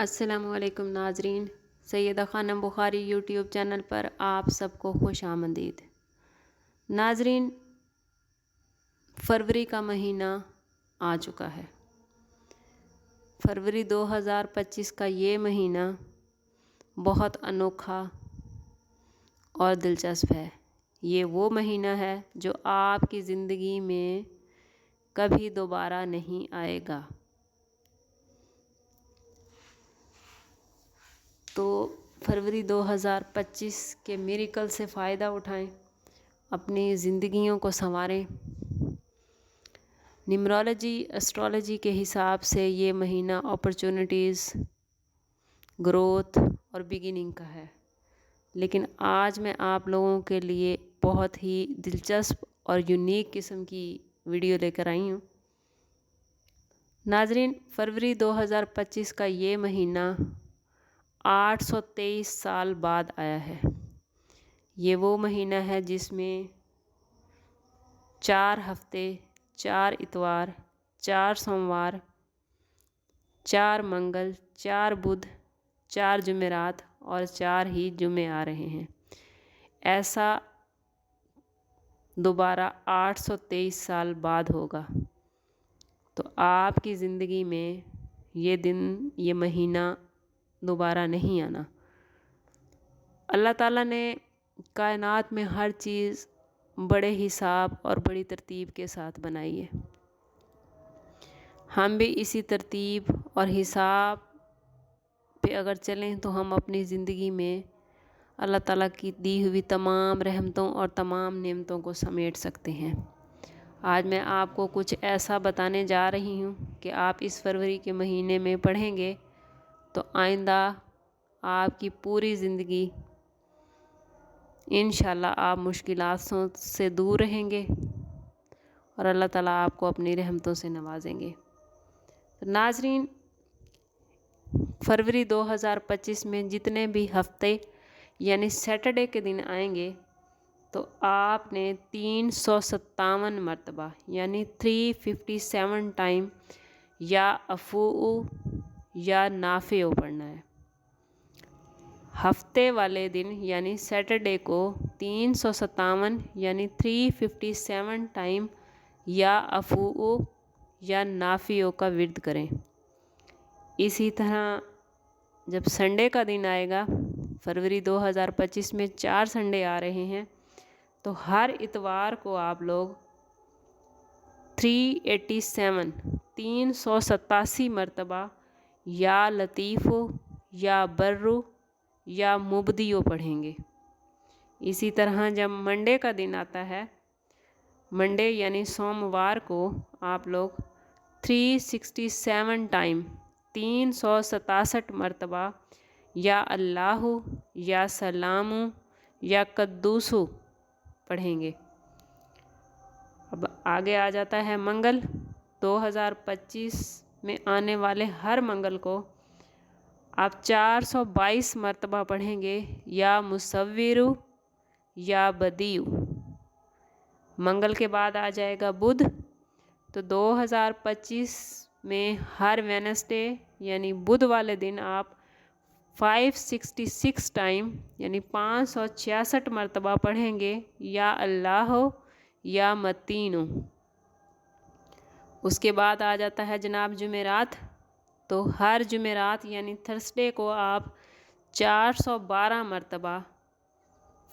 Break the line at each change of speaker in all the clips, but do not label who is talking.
अस्सलामु अलैकुम नाजरीन, सैयदा खानम बुखारी यूट्यूब चैनल पर आप सबको खुश आमदीद। नाजरीन, फरवरी का महीना आ चुका है। फरवरी 2025 का ये महीना बहुत अनोखा और दिलचस्प है। ये वो महीना है जो आपकी ज़िंदगी में कभी दोबारा नहीं आएगा। तो फरवरी 2025 के मिरेकल से फ़ायदा उठाएं, अपनी ज़िंदगियों को संवारें। न्यूमरोलॉजी एस्ट्रोलॉजी के हिसाब से ये महीना अपॉर्चुनिटीज़, ग्रोथ और बिगिनिंग का है। लेकिन आज मैं आप लोगों के लिए बहुत ही दिलचस्प और यूनिक किस्म की वीडियो लेकर आई हूँ। नाजरीन, फरवरी 2025 का ये महीना 823 साल बाद आया है। ये वो महीना है जिसमें 4 हफ्ते, 4 इतवार, 4 सोमवार, 4 मंगल, 4 बुध, 4 जुमेरात और 4 ही जुमे आ रहे हैं। ऐसा दोबारा 823 साल बाद होगा। तो आपकी ज़िंदगी में ये दिन, ये महीना दोबारा नहीं आना। अल्लाह ताला ने कायनात में हर चीज़ बड़े हिसाब और बड़ी तरतीब के साथ बनाई है। हम भी इसी तरतीब और हिसाब पे अगर चलें तो हम अपनी ज़िंदगी में अल्लाह ताला की दी हुई तमाम रहमतों और तमाम नेमतों को समेट सकते हैं। आज मैं आपको कुछ ऐसा बताने जा रही हूँ कि आप इस फरवरी के महीने में पढ़ेंगे तो आइंदा आपकी पूरी ज़िंदगी इंशाल्लाह आप मुश्किलातों से दूर रहेंगे और अल्लाह ताला आपको अपनी रहमतों से नवाजेंगे। तो नाजरीन, फरवरी 2025 में जितने भी हफ्ते यानी सैटरडे के दिन आएंगे तो आपने 357 मरतबा यानी 357 टाइम या अफू या नाफिओ पढ़ना है। हफ्ते वाले दिन यानी सैटरडे को 357 यानी 357 टाइम या अफू या नाफिओ का विर्द करें। इसी तरह जब संडे का दिन आएगा, फरवरी 2025 में 4 संडे आ रहे हैं, तो हर इतवार को आप लोग 387 मरतबा या लतीफ़ो या बर्रू या मुबदियो पढ़ेंगे। इसी तरह जब मंडे का दिन आता है, मंडे यानी सोमवार को आप लोग 367 टाइम 367 मरतबा या अल्लाहु या सलामु या कद्दूसु पढ़ेंगे। अब आगे आ जाता है मंगल। 2025 में आने वाले हर मंगल को आप 422 मरतबा पढ़ेंगे या मुसव्विरु या बदीउ। मंगल के बाद आ जाएगा बुध। तो 2025 में हर वेडनेसडे यानी बुध वाले दिन आप 566 टाइम यानी 566 मरतबा पढ़ेंगे या अल्लाह या मतीनु। उसके बाद आ जाता है जनाब जुमेरात। तो हर जुमेरात यानी थर्सडे को आप 412 मरतबा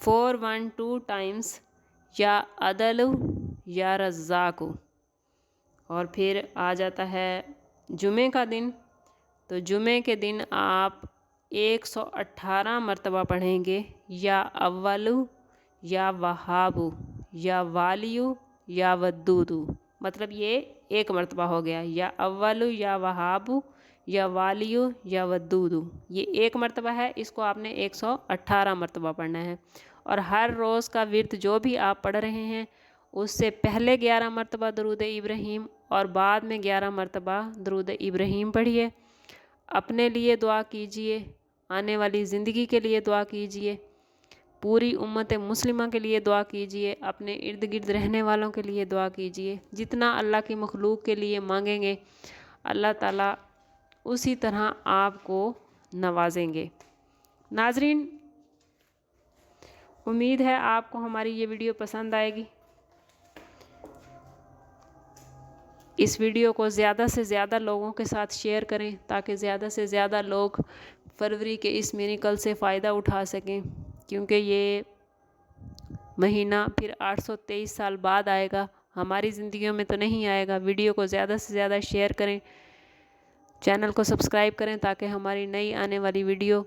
412 टाइम्स या अदलु या रज़्ज़ाकु। और फिर आ जाता है जुमे का दिन। तो जुमे के दिन आप 118 मरतबा पढ़ेंगे या अव्वलु या वहाबु या वालियु या वद्दूदु। मतलब ये एक मरतबा हो गया, या अव्वलु या वहाबु या वालियु या वद्दूदु। ये एक मरतबा है, इसको आपने 118 मरतबा पढ़ना है। और हर रोज़ का विर्द जो भी आप पढ़ रहे हैं उससे पहले 11 मरतबा दरूद इब्राहीम और बाद में 11 मरतबा दरूद इब्राहीम पढ़िए। अपने लिए दुआ कीजिए, आने वाली ज़िंदगी के लिए दुआ कीजिए, पूरी उम्मत मुस्लिमा के लिए दुआ कीजिए, अपने इर्द गिर्द रहने वालों के लिए दुआ कीजिए। जितना अल्लाह की मखलूक के लिए मांगेंगे अल्लाह ताला उसी तरह आपको नवाजें गे। नाजरीन, उम्मीद है आपको हमारी ये वीडियो पसंद आएगी। इस वीडियो को ज़्यादा से ज़्यादा लोगों के साथ शेयर करें ताकि ज़्यादा से ज़्यादा लोग फरवरी के इस मिरेकल से फ़ायदा उठा सकें, क्योंकि ये महीना फिर 823 साल बाद आएगा, हमारी ज़िंदगियों में तो नहीं आएगा। वीडियो को ज़्यादा से ज़्यादा शेयर करें, चैनल को सब्सक्राइब करें ताकि हमारी नई आने वाली वीडियो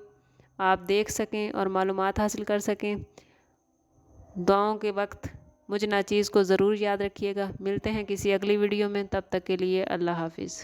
आप देख सकें और मालूमात हासिल कर सकें। दुआओं के वक्त मुझ नाचीज़ को ज़रूर याद रखिएगा। मिलते हैं किसी अगली वीडियो में, तब तक के लिए अल्लाह हाफिज़।